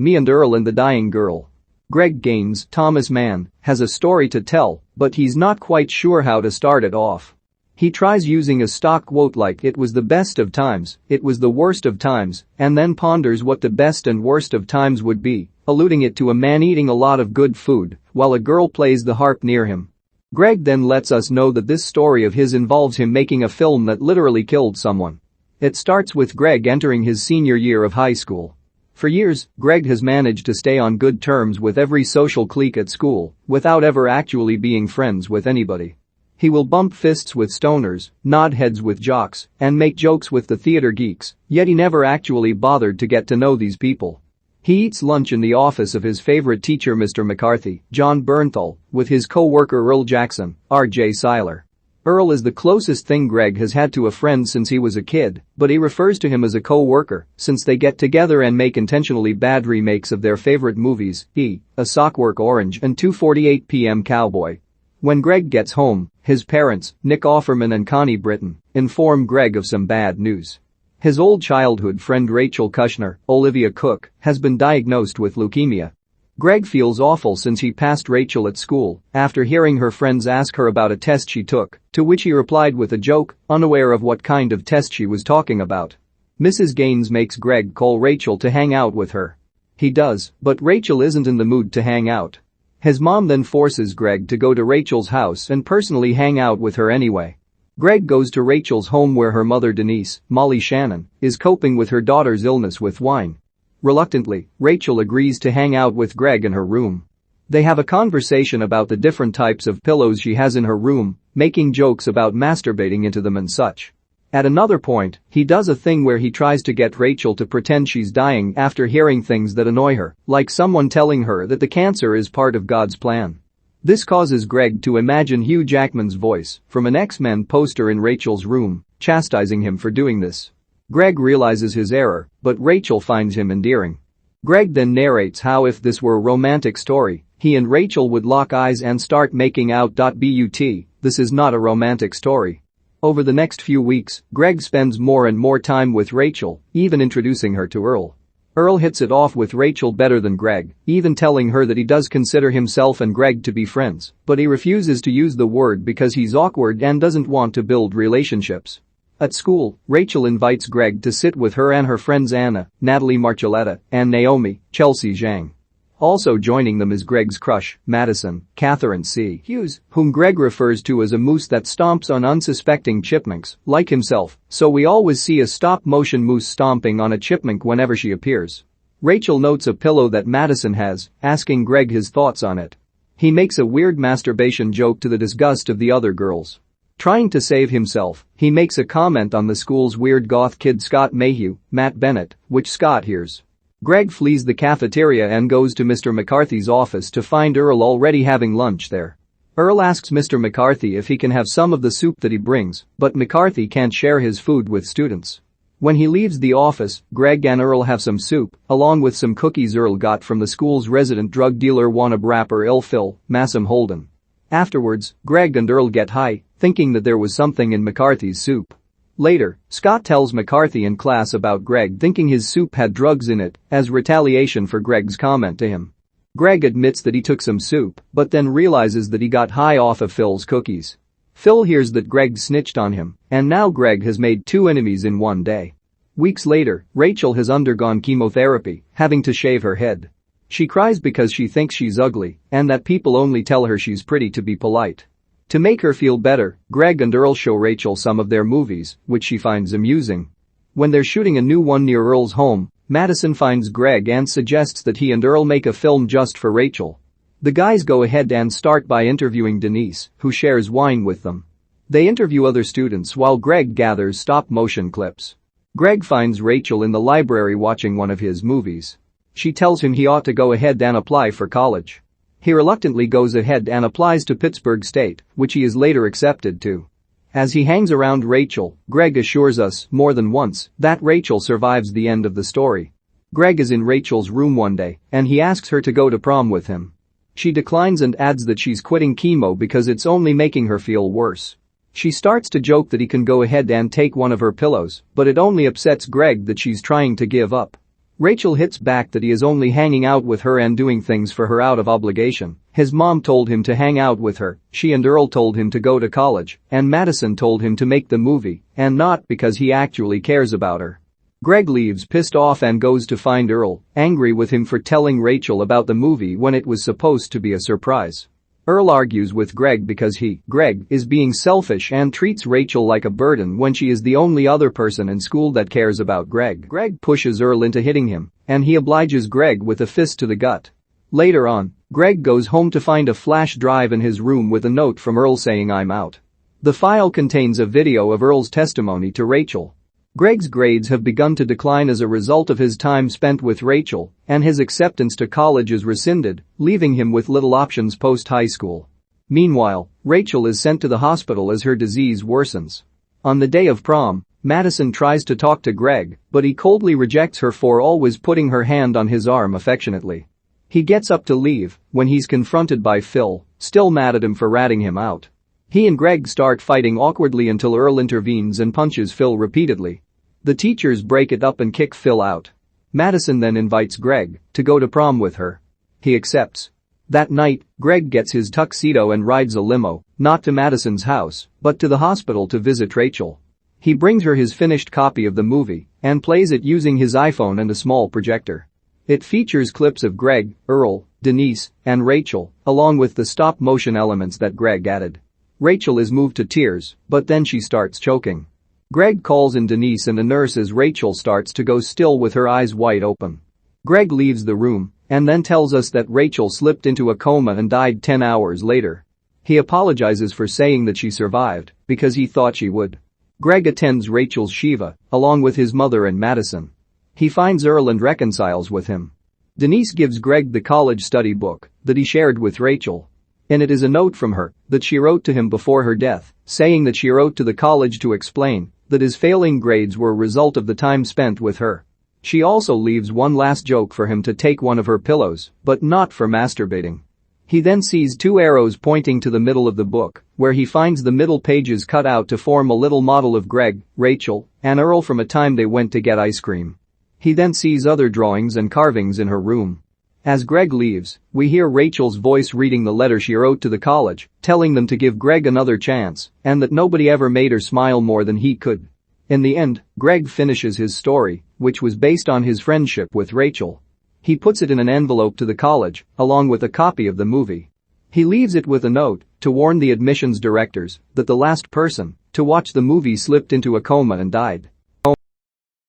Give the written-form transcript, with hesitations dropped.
Me and Earl and the Dying Girl. Greg Gaines, Thomas Mann, has a story to tell, but he's not quite sure how to start it off. He tries using a stock quote like "it was the best of times, it was the worst of times," and then ponders what the best and worst of times would be, alluding it to a man eating a lot of good food while a girl plays the harp near him. Greg then lets us know that this story of his involves him making a film that literally killed someone. It starts with Greg entering his senior year of high school. For years, Greg has managed to stay on good terms with every social clique at school without ever actually being friends with anybody. He will bump fists with stoners, nod heads with jocks, and make jokes with the theater geeks, yet he never actually bothered to get to know these people. He eats lunch in the office of his favorite teacher Mr. McCarthy, John Bernthal, with his co-worker Earl Jackson, R.J. Cyler. Earl is the closest thing Greg has had to a friend since he was a kid, but he refers to him as a co-worker since they get together and make intentionally bad remakes of their favorite movies, A Sockwork Orange and 2:48 p.m. Cowboy. When Greg gets home, his parents, Nick Offerman and Connie Britton, inform Greg of some bad news. His old childhood friend Rachel Kushner, Olivia Cooke, has been diagnosed with leukemia. Greg feels awful since he passed Rachel at school after hearing her friends ask her about a test she took, to which he replied with a joke, unaware of what kind of test she was talking about. Mrs. Gaines makes Greg call Rachel to hang out with her. He does, but Rachel isn't in the mood to hang out. His mom then forces Greg to go to Rachel's house and personally hang out with her anyway. Greg goes to Rachel's home where her mother Denise, Molly Shannon, is coping with her daughter's illness with wine. Reluctantly, Rachel agrees to hang out with Greg in her room. They have a conversation about the different types of pillows she has in her room, making jokes about masturbating into them and such. At another point, he does a thing where he tries to get Rachel to pretend she's dying after hearing things that annoy her, like someone telling her that the cancer is part of God's plan. This causes Greg to imagine Hugh Jackman's voice from an X-Men poster in Rachel's room, chastising him for doing this. Greg realizes his error, but Rachel finds him endearing. Greg then narrates how if this were a romantic story, he and Rachel would lock eyes and start making out. But this is not a romantic story. Over the next few weeks, Greg spends more and more time with Rachel, even introducing her to Earl. Earl hits it off with Rachel better than Greg, even telling her that he does consider himself and Greg to be friends, but he refuses to use the word because he's awkward and doesn't want to build relationships. At school, Rachel invites Greg to sit with her and her friends Anna, Natalie Marcelletta, and Naomi, Chelsea Zhang. Also joining them is Greg's crush, Madison, Katherine C. Hughes, whom Greg refers to as a moose that stomps on unsuspecting chipmunks, like himself, so we always see a stop-motion moose stomping on a chipmunk whenever she appears. Rachel notes a pillow that Madison has, asking Greg his thoughts on it. He makes a weird masturbation joke to the disgust of the other girls. Trying to save himself, he makes a comment on the school's weird goth kid Scott Mayhew, Matt Bennett, which Scott hears. Greg flees the cafeteria and goes to Mr. McCarthy's office to find Earl already having lunch there. Earl asks Mr. McCarthy if he can have some of the soup that he brings, but McCarthy can't share his food with students. When he leaves the office, Greg and Earl have some soup, along with some cookies Earl got from the school's resident drug dealer wannabe rapper Phil, Masam Holden. Afterwards, Greg and Earl get high, thinking that there was something in McCarthy's soup. Later, Scott tells McCarthy in class about Greg thinking his soup had drugs in it, as retaliation for Greg's comment to him. Greg admits that he took some soup, but then realizes that he got high off of Phil's cookies. Phil hears that Greg snitched on him, and now Greg has made 2 enemies in one day. Weeks later, Rachel has undergone chemotherapy, having to shave her head. She cries because she thinks she's ugly, and that people only tell her she's pretty to be polite. To make her feel better, Greg and Earl show Rachel some of their movies, which she finds amusing. When they're shooting a new one near Earl's home, Madison finds Greg and suggests that he and Earl make a film just for Rachel. The guys go ahead and start by interviewing Denise, who shares wine with them. They interview other students while Greg gathers stop-motion clips. Greg finds Rachel in the library watching one of his movies. She tells him he ought to go ahead and apply for college. He reluctantly goes ahead and applies to Pittsburgh State, which he is later accepted to. As he hangs around Rachel, Greg assures us, more than once, that Rachel survives the end of the story. Greg is in Rachel's room one day, and he asks her to go to prom with him. She declines and adds that she's quitting chemo because it's only making her feel worse. She starts to joke that he can go ahead and take one of her pillows, but it only upsets Greg that she's trying to give up. Rachel hits back that he is only hanging out with her and doing things for her out of obligation. His mom told him to hang out with her, she and Earl told him to go to college, and Madison told him to make the movie, and not because he actually cares about her. Greg leaves pissed off and goes to find Earl, angry with him for telling Rachel about the movie when it was supposed to be a surprise. Earl argues with Greg because Greg, is being selfish and treats Rachel like a burden when she is the only other person in school that cares about Greg. Greg pushes Earl into hitting him, and he obliges Greg with a fist to the gut. Later on, Greg goes home to find a flash drive in his room with a note from Earl saying "I'm out." The file contains a video of Earl's testimony to Rachel. Greg's grades have begun to decline as a result of his time spent with Rachel, and his acceptance to college is rescinded, leaving him with little options post-high school. Meanwhile, Rachel is sent to the hospital as her disease worsens. On the day of prom, Madison tries to talk to Greg, but he coldly rejects her for always putting her hand on his arm affectionately. He gets up to leave when he's confronted by Phil, still mad at him for ratting him out. He and Greg start fighting awkwardly until Earl intervenes and punches Phil repeatedly. The teachers break it up and kick Phil out. Madison then invites Greg to go to prom with her. He accepts. That night, Greg gets his tuxedo and rides a limo, not to Madison's house, but to the hospital to visit Rachel. He brings her his finished copy of the movie and plays it using his iPhone and a small projector. It features clips of Greg, Earl, Denise, and Rachel, along with the stop-motion elements that Greg added. Rachel is moved to tears, but then she starts choking. Greg calls in Denise and a nurse as Rachel starts to go still with her eyes wide open. Greg leaves the room and then tells us that Rachel slipped into a coma and died 10 hours later. He apologizes for saying that she survived because he thought she would. Greg attends Rachel's Shiva, along with his mother and Madison. He finds Earl and reconciles with him. Denise gives Greg the college study book that he shared with Rachel. And it is a note from her that she wrote to him before her death, saying that she wrote to the college to explain that his failing grades were a result of the time spent with her. She also leaves one last joke for him to take one of her pillows, but not for masturbating. He then sees two arrows pointing to the middle of the book, where he finds the middle pages cut out to form a little model of Greg, Rachel, and Earl from a time they went to get ice cream. He then sees other drawings and carvings in her room. As Greg leaves, we hear Rachel's voice reading the letter she wrote to the college, telling them to give Greg another chance and that nobody ever made her smile more than he could. In the end, Greg finishes his story, which was based on his friendship with Rachel. He puts it in an envelope to the college, along with a copy of the movie. He leaves it with a note to warn the admissions directors that the last person to watch the movie slipped into a coma and died.